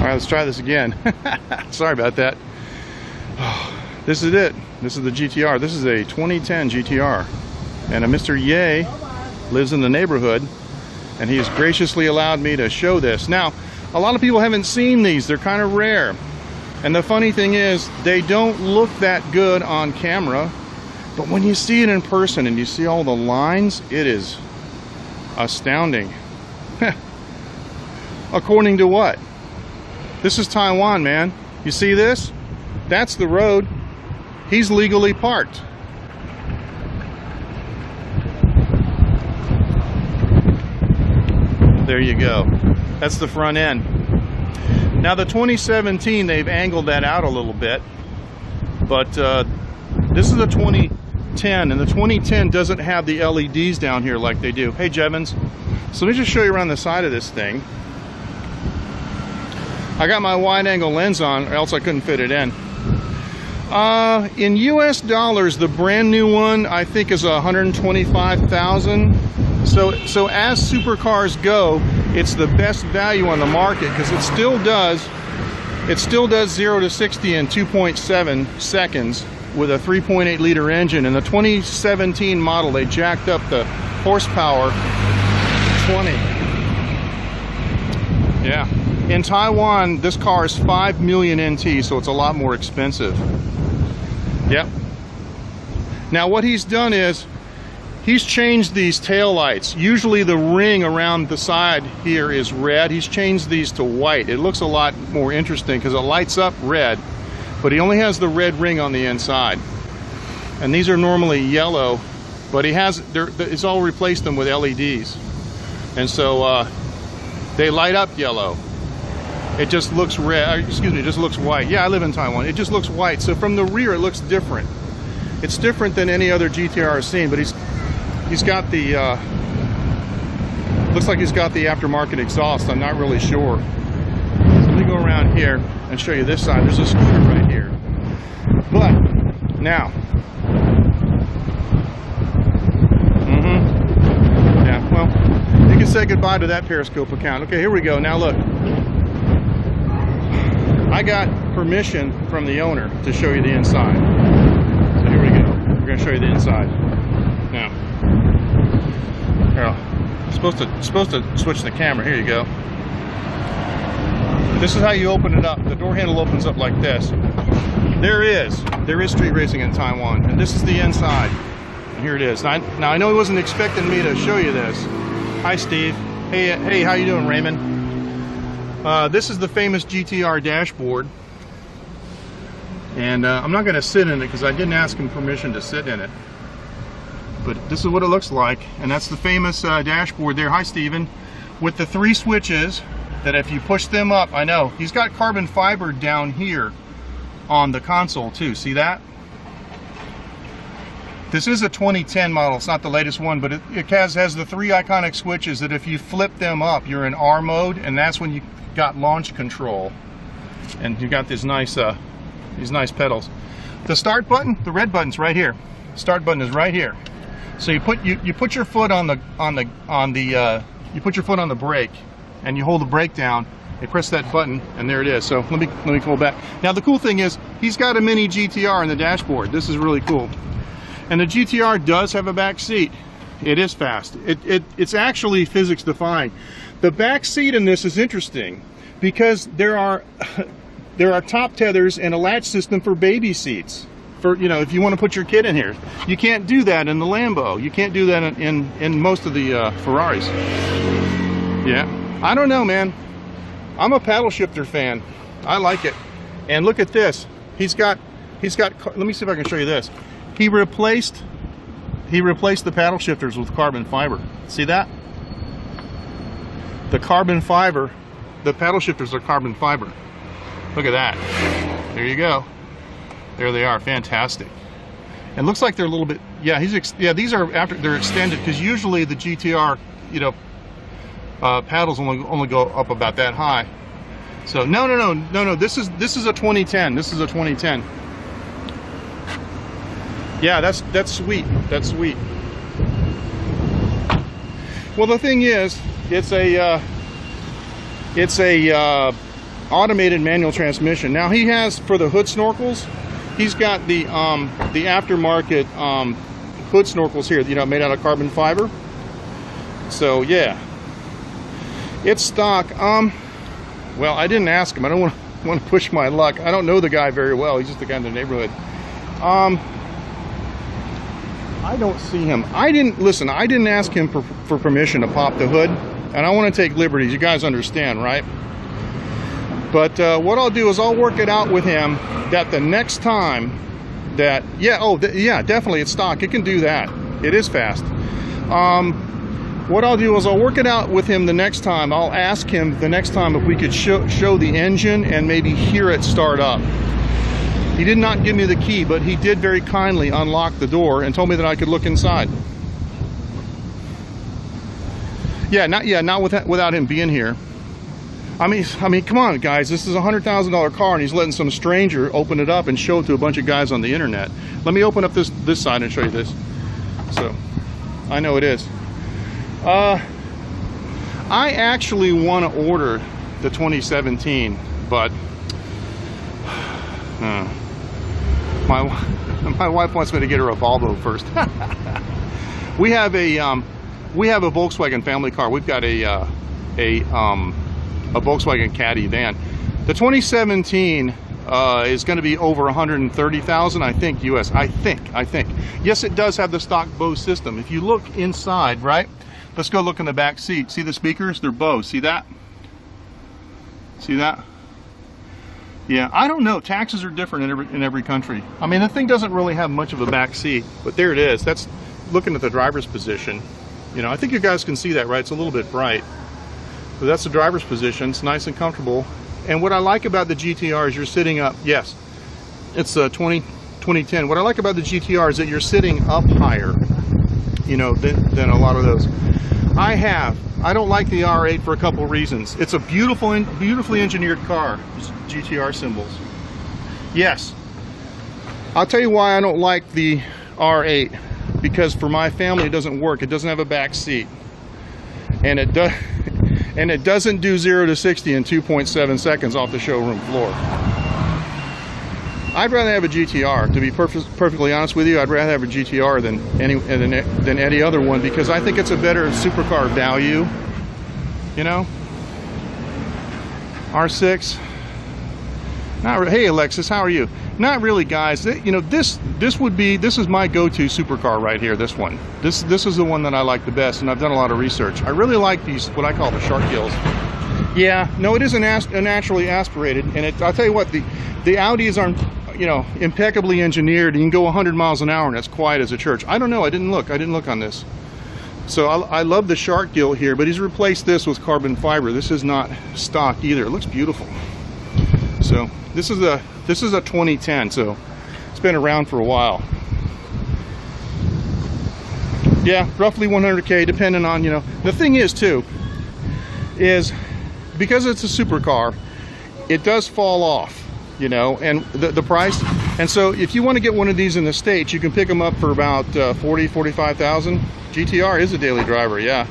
right, let's try this again. Sorry about that. This is it. This is the GTR. This is a 2010 GTR. And a Mr. Ye lives in the neighborhood, and he's graciously allowed me to show this. Now, a lot of people haven't seen these. They're kind of rare. And the funny thing is, they don't look that good on camera. But when you see it in person and you see all the lines, it is astounding. According to what? This is Taiwan, man. You see this? That's the road. He's legally parked. There you go. That's the front end. Now the 2017, they've angled that out a little bit, but this is a 2010, and the 2010 doesn't have the LEDs down here like they do. Hey Jevons, so let me just show you around the side of this thing. I got my wide angle lens on, or else I couldn't fit it in. In US dollars, the brand new one I think is 125,000. So as supercars go, it's the best value on the market because it still does 0 to 60 in 2.7 seconds with a 3.8 liter engine. In the 2017 model, they jacked up the horsepower to 20. Yeah. In Taiwan, this car is 5 million NT, so it's a lot more expensive. Yep. Now what he's done is he's changed these tail lights. Usually the ring around the side here is red. He's changed these to white. It looks a lot more interesting because it lights up red, but he only has the red ring on the inside. And these are normally yellow, but it's all replaced them with LEDs. And so they light up yellow. It just looks red, excuse me, it just looks white. Yeah, I live in Taiwan. It just looks white. So from the rear, it looks different. It's different than any other GTR I've seen, but he's got the, looks like he's got the aftermarket exhaust. I'm not really sure. So let me go around here and show you this side. There's a scooter right here. But now, yeah, well, you can say goodbye to that Periscope account. Okay, here we go. Now look. I got permission from the owner to show you the inside. So here we go. We're going to show you the inside. Now, here, I'm supposed to switch the camera. Here you go. This is how you open it up. The door handle opens up like this. There is street racing in Taiwan, and this is the inside. And here it is. Now I know he wasn't expecting me to show you this. Hi, Steve. Hey, how you doing, Raymond? This is the famous GTR dashboard, and I'm not going to sit in it because I didn't ask him permission to sit in it, but this is what it looks like, and that's the famous dashboard there. Hi, Steven. With the 3 switches that if you push them up, I know he's got carbon fiber down here on the console too. See that? This is a 2010 model. It's not the latest one, but it has the 3 iconic switches that if you flip them up, you're in R mode, and that's when you got launch control, and you got these nice pedals. The start button, the red button's right here. Start button is right here. So you put your foot on the brake, and you hold the brake down. You press that button, and there it is. So let me pull back. Now the cool thing is he's got a mini GTR in the dashboard. This is really cool. And the GTR does have a back seat. It is fast. It's actually physics defying. The back seat in this is interesting because there are top tethers and a latch system for baby seats. For, you know, if you want to put your kid in here. You can't do that in the Lambo. You can't do that in most of the Ferraris. Yeah. I don't know, man. I'm a paddle shifter fan. I like it. And look at this. He's got. Let me see if I can show you this. He replaced the paddle shifters with carbon fiber. See that? The carbon fiber, the paddle shifters are carbon fiber. Look at that. There you go. There they are. Fantastic. And looks like they're a little bit. Yeah, these are they're extended because usually the GTR, you know, paddles only go up about that high. So no. This is a 2010. This is a 2010. Yeah, that's sweet. That's sweet. Well, the thing is, it's a automated manual transmission. Now he has, for the hood snorkels, he's got the aftermarket hood snorkels here, you know, made out of carbon fiber. So yeah, it's stock. Well, I didn't ask him. I don't want to push my luck. I don't know the guy very well. He's just the guy in the neighborhood. I don't see him. I didn't ask him for permission to pop the hood, and I want to take liberties. You guys understand, right? But what I'll do is I'll work it out with him that the next time that, yeah, definitely it's stock. It can do that. It is fast. What I'll do is I'll work it out with him the next time. I'll ask him the next time if we could show the engine and maybe hear it start up. He did not give me the key, but he did very kindly unlock the door and told me that I could look inside. Yeah, not without him being here. I mean, come on, guys. This is a $100,000 car, and he's letting some stranger open it up and show it to a bunch of guys on the internet. Let me open up this side and show you this. So, I know it is. I actually want to order the 2017, but my wife wants me to get her a Volvo first. We have a Volkswagen family car. We've got a Volkswagen Caddy van. The 2017 is going to be over 130,000, I think, US. I think. Yes, it does have the stock Bose system. If you look inside, right? Let's go look in the back seat. See the speakers? They're Bose. See that? See that? Yeah, I don't know. Taxes are different in every country. I mean, the thing doesn't really have much of a back seat, but there it is. That's looking at the driver's position. You know, I think you guys can see that, right? It's a little bit bright. But that's the driver's position. It's nice and comfortable. And what I like about the GTR is you're sitting up. Yes, it's a 2010. What I like about the GTR is that you're sitting up higher, you know, than a lot of those. I don't like the R8 for a couple of reasons. It's a beautifully engineered car. It's GTR symbols. Yes. I'll tell you why I don't like the R8. Because for my family it doesn't work. It doesn't have a back seat. And it doesn't do 0 to 60 in 2.7 seconds off the showroom floor. I'd rather have a GTR, to be perfectly honest with you. I'd rather have a GTR than any other one, because I think it's a better supercar value. You know, R6. Hey Alexis, how are you? Not really, guys. You know, this is my go-to supercar right here. This one. This is the one that I like the best, and I've done a lot of research. I really like these, what I call the shark gills. Yeah, no, it isn't naturally aspirated, and I'll tell you what, the Audis aren't, you know, impeccably engineered. You can go 100 miles an hour and it's quiet as a church. I don't know. I didn't look on this. So I love the shark gill here, but he's replaced this with carbon fiber. This is not stock either. It looks beautiful. So this is a 2010, so it's been around for a while. Yeah, roughly 100K, depending on, you know. The thing is too, is because it's a supercar, it does fall off, you know, and the price. And so if you want to get one of these in the States, you can pick them up for about 40, 45,000. GTR is a daily driver, yeah.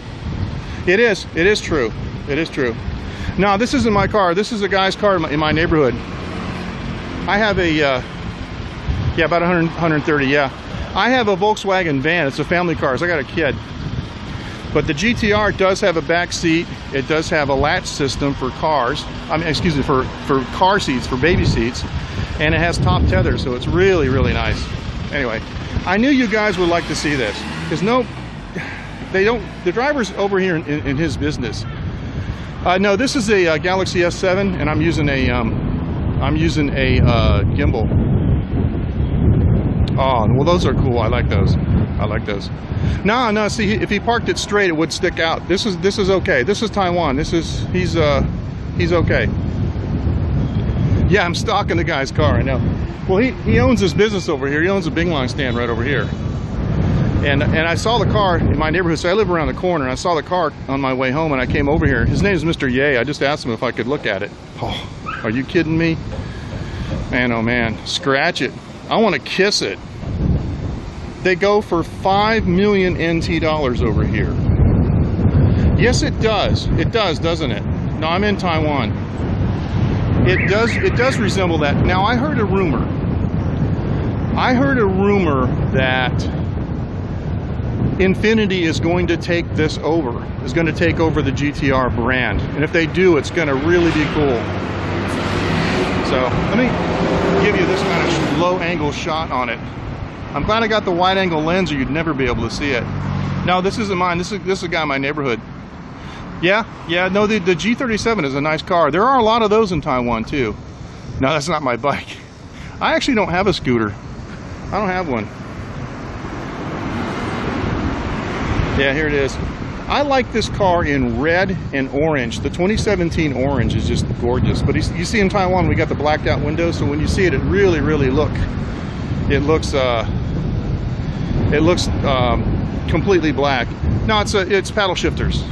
It is true. It is true. No, this isn't my car. This is a guy's car in my neighborhood. I have a, yeah, about 130, yeah. I have a Volkswagen van. It's a family car. So I got a kid. But the GTR does have a back seat. It does have a latch system for cars. I mean, excuse me, for car seats, for baby seats. And it has top tether, so it's really, really nice. Anyway, I knew you guys would like to see this. Because the driver's over here in his business. No, this is a Galaxy S7, and I'm using a gimbal. Oh, well, those are cool. I like those. No, see, if he parked it straight, it would stick out. This is okay. This is Taiwan. He's okay. Yeah, I'm stalking the guy's car, I know. Well, he owns this business over here. He owns a Bing Long stand right over here. And I saw the car in my neighborhood, so I live around the corner, and I saw the car on my way home, and I came over here. His name is Mr. Ye. I just asked him if I could look at it. Oh, are you kidding me? Man, oh man, scratch it. I want to kiss it. They go for 5 million NT dollars over here. Yes, it does. It does, doesn't it? No, I'm in Taiwan. It does resemble that. Now I heard a rumor that Infiniti is going to take this over, is going to take over the GTR brand, and if they do, it's going to really be cool. So let me give you this kind of low angle shot on it. I'm glad I got the wide angle lens, or you'd never be able to see it. No, this isn't mine. This is a guy in my neighborhood. Yeah, no, the G37 is a nice car. There are a lot of those in Taiwan too. No, that's not my bike. I actually don't have a scooter. I don't have one. Yeah, here it is. I like this car in red and orange. The 2017 orange is just gorgeous. But you see in Taiwan, we got the blacked out windows, so when you see it, it really looks completely black. No, it's paddle shifters.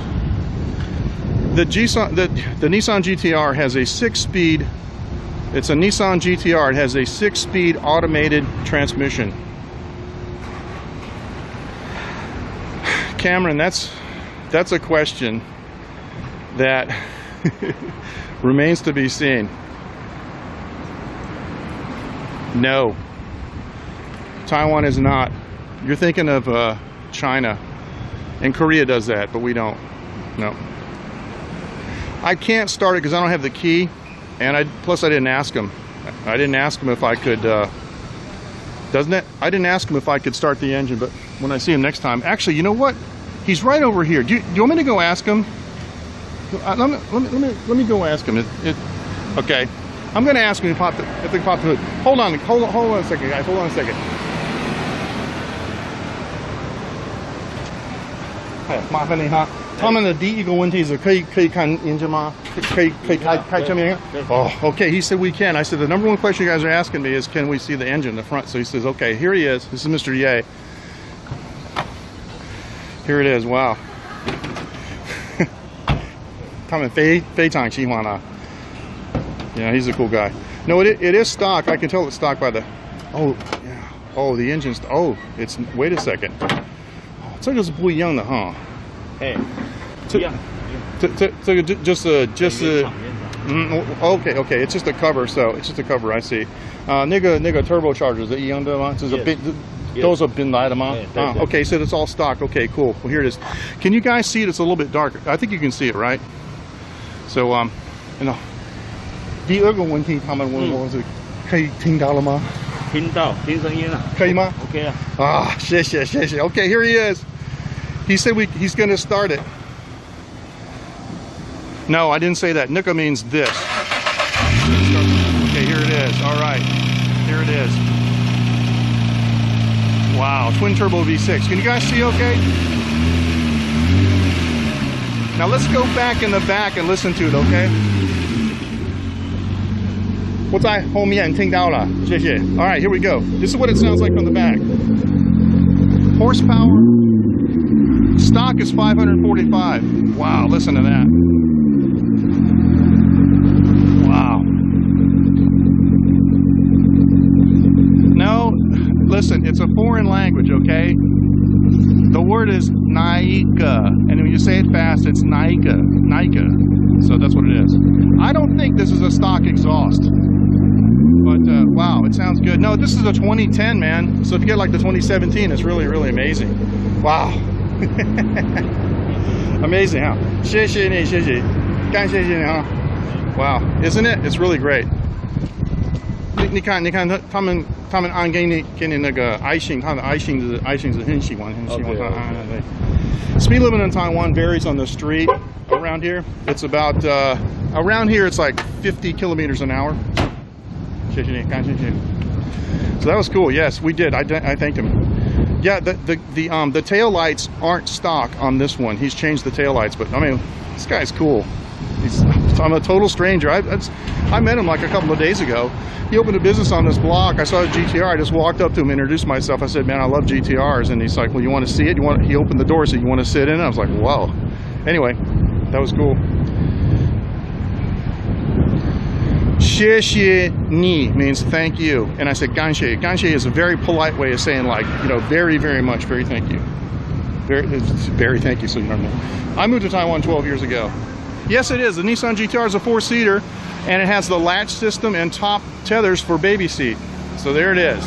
The Nissan GTR has a 6-speed. It's a Nissan GTR. It has a 6-speed automated transmission. Cameron, that's a question that remains to be seen. No, Taiwan is not. You're thinking of China, and Korea does that, but we don't. No. I can't start it because I don't have the key, and plus I didn't ask him. I didn't ask him if I could. I didn't ask him if I could start the engine, but when I see him next time, actually, you know what? He's right over here. Do you want me to go ask him? Let me go ask him. Okay, I'm going to ask him if they pop the hood. Hold on a second, guys. Hold on a second. 麻烦你哈。他们的第一个问题是可以看engine吗？可以开车吗？Oh, okay. He said we can. I said the number one question you guys are asking me is can we see the engine in the front? So he says, okay, here he is. This is Mr. Ye. Here it is. Wow. 他们非常喜欢啊。Yeah, he's a cool guy. No, it is stock. I can tell it's stock by the. Oh, yeah. Oh, the engine's. Oh, it's. Wait a second. 这个是不一样的哈。哎，这个就是 okay, it's just a cover, so it's just a cover. I see. 那个 turbochargers 是一样的吗？就是都是bin来的吗？啊 ，okay, so it's all stock. Okay, cool. Well, here it is. Can you guys see it? It's a little bit darker. I think you can see it, right? So, you know. 第二个问题，他们问我是可以听到了吗？听到，听声音了，可以吗 ？OK 啊。啊，谢谢。Okay, here he is. He said he's going to start it. No, I didn't say that. Nika means this. Okay, here it is. All right, here it is. Wow, twin turbo V6. Can you guys see okay? Now let's go back in the back and listen to it, okay? 我在后面听到了，谢谢。All right, here we go. This is what it sounds like from the back. Horsepower. Stock is 545. Wow, listen to that. Wow. No, listen, it's a foreign language, okay? The word is Naika, and when you say it fast, it's Naika. So that's what it is. I don't think this is a stock exhaust. But wow, it sounds good. No, this is a 2010, man. So if you get like the 2017, it's really, really amazing. Wow. Amazing, huh? 谢谢你，谢谢，感谢你哈。Wow, isn't it? It's really great. 你看，他们按给你那个爱心，他的爱心是很喜欢他按对。Speed limit in Taiwan varies on the street. Around here, it's about around here it's like 50 kilometers an hour. 谢谢你，感谢你。So that was cool. Yes, we did. I thanked him. Yeah, the tail lights aren't stock on this one. He's changed the tail lights, but I mean, this guy's cool. I'm a total stranger. I met him like a couple of days ago. He opened a business on this block. I saw a GTR. I just walked up to him, introduced myself. I said, "Man, I love GTRs." And he's like, "Well, you want to see it? He opened the door, said, "You want to sit in it?" I was like, "Wow." Anyway, that was cool. 谢谢你 means thank you, and I said 感谢. 感谢 is a very polite way of saying like, you know, very, very much, very thank you. Very thank you. So you don't know. I moved to Taiwan 12 years ago. Yes, it is. The Nissan GTR is a 4-seater, and it has the latch system and top tethers for baby seat. So there it is.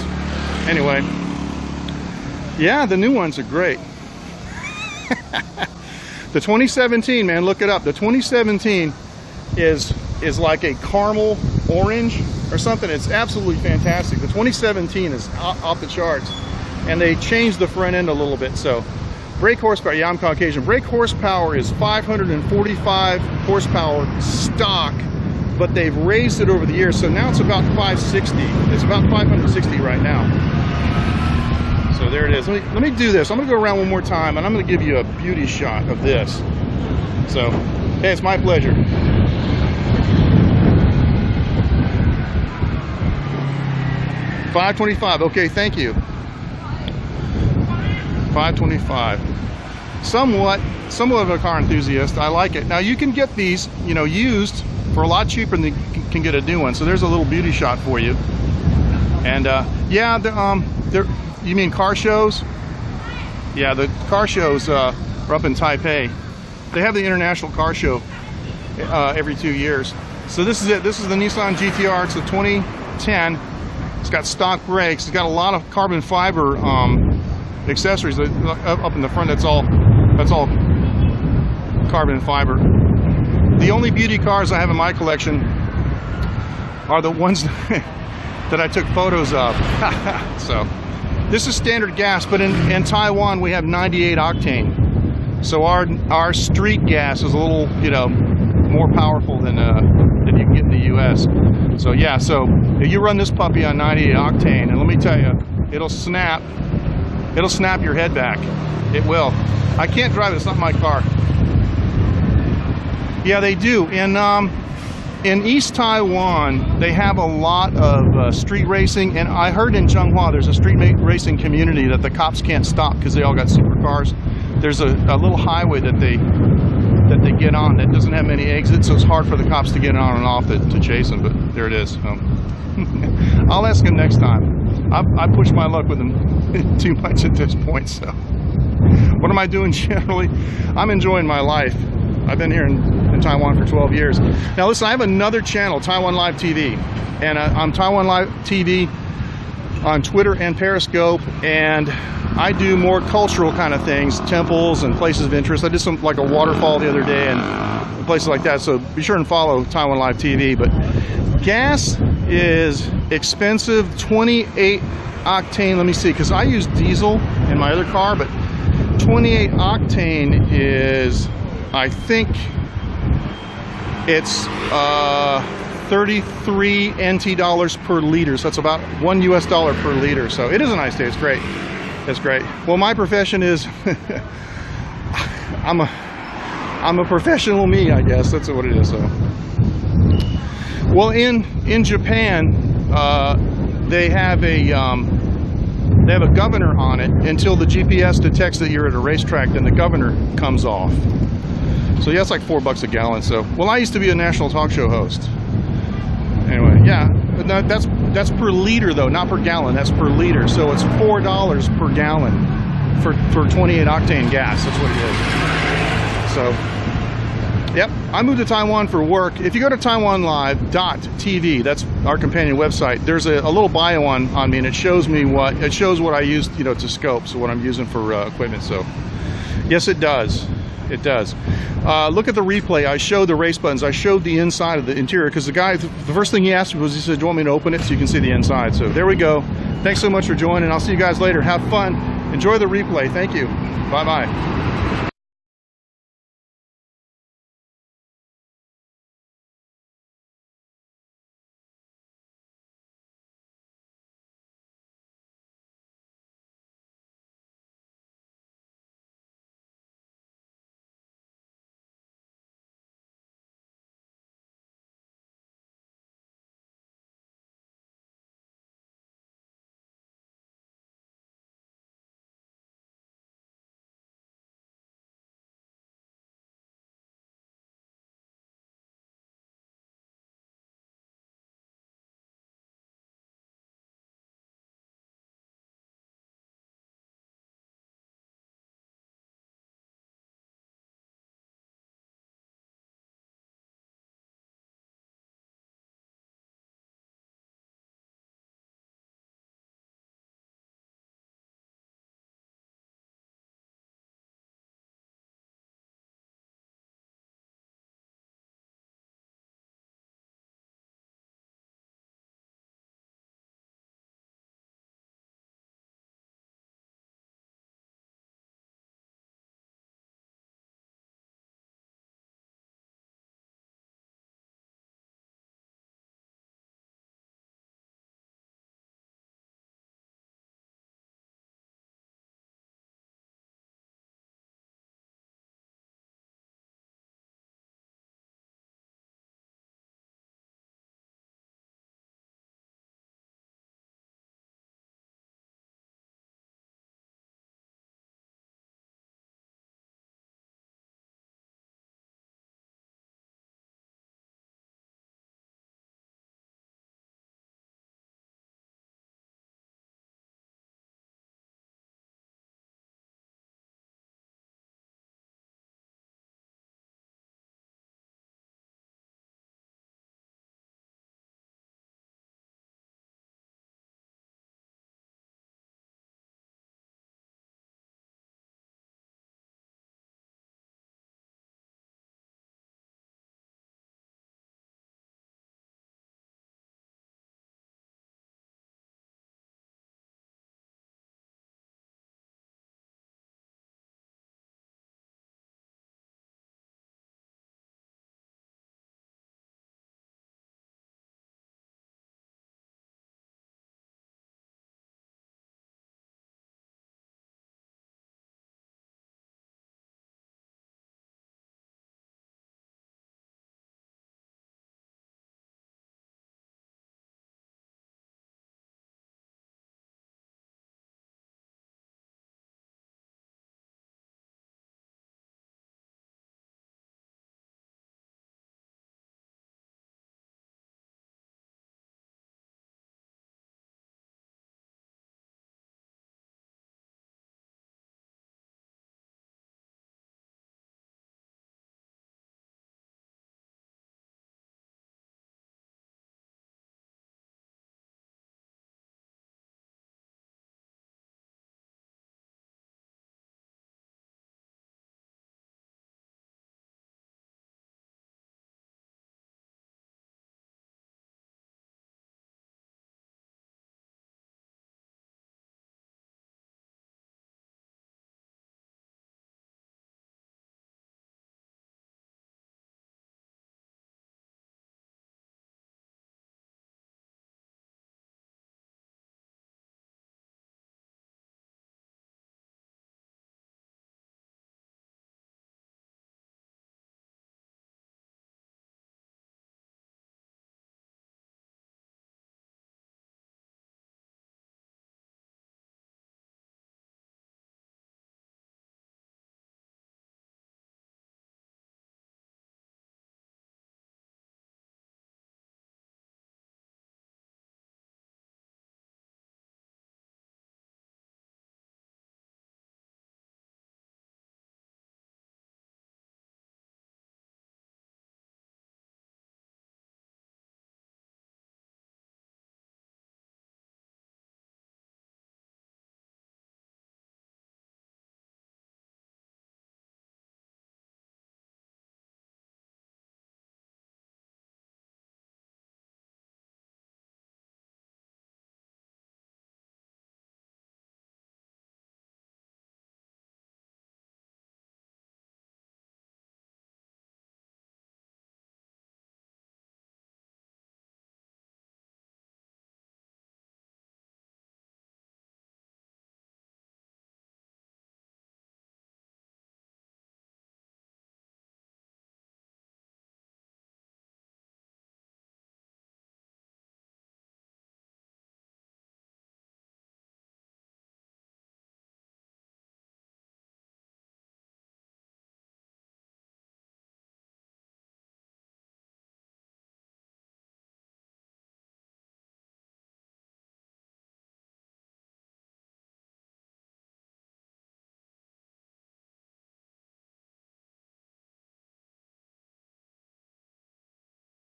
Anyway, yeah, the new ones are great. The 2017, man, look it up. The 2017 is like a caramel orange or something. It's absolutely fantastic. The 2017 is off the charts, and they changed the front end a little bit. So brake horsepower, yeah, I'm Caucasian. Brake horsepower is 545 horsepower stock, but they've raised it over the years, so now it's about 560. It's about 560 right now. So there it is. Let me do this. I'm going to go around one more time, and I'm going to give you a beauty shot of this. So, hey, it's my pleasure. $525. Okay, thank you. $525. Somewhat of a car enthusiast. I like it. Now you can get these, you know, used for a lot cheaper than you can get a new one. So there's a little beauty shot for you. And yeah, you mean car shows? Yeah, the car shows are up in Taipei. They have the International Car Show every 2 years. So this is it. This is the Nissan GTR. It's a 2010. It's got stock brakes. It's got a lot of carbon fiber accessories up in the front. That's all carbon fiber. The only beauty cars I have in my collection are the ones that I took photos of. So this is standard gas, but in Taiwan we have 98 octane. So our street gas is a little, you know, more powerful than you can get in the U.S. So yeah, so if you run this puppy on 98 octane, and let me tell you, it'll snap your head back. It will. I can't drive it. It's not my car. Yeah, they do. In East Taiwan, they have a lot of street racing, and I heard in Zhenghua there's a street racing community that the cops can't stop because they all got supercars. There's a little highway that they get on that doesn't have many exits, so it's hard for the cops to get on and off to chase them. But there it is. I'll ask him next time. I push my luck with him too much at this point. So what am I doing generally? I'm enjoying my life. I've been here in Taiwan for 12 years. Now listen, I have another channel, Taiwan Live TV, and I'm Taiwan Live TV on Twitter and Periscope, and I do more cultural kind of things, temples and places of interest. I did some, like a waterfall the other day and places like that, so be sure and follow Taiwan Live TV. But gas is expensive, 28 octane, let me see, because I use diesel in my other car, but 28 octane is, I think it's 33 NT dollars per liter, so that's about $1 US per liter. So it is a nice day. It's great. It's great. Well, my profession is I'm a professional me, I guess. That's what it is. So, well, in Japan, they have a governor on it until the GPS detects that you're at a racetrack, then the governor comes off. So yeah, it's like $4 a gallon. So, well, I used to be a national talk show host. Anyway, yeah, that's per liter though, not per gallon. That's per liter. So it's $4 per gallon for 28 octane gas. That's what it is. So, yep, I moved to Taiwan for work. If you go to taiwanlive.tv, that's our companion website. There's a little bio on me, and it shows what I used, you know, to scope. So what I'm using for equipment. So, yes, it does. It does. Look at the replay. I showed the race buttons. I showed the inside of the interior because the guy, the first thing he asked me was, he said, do you want me to open it so you can see the inside? So there we go. Thanks so much for joining. I'll see you guys later. Have fun. Enjoy the replay. Thank you. Bye-bye.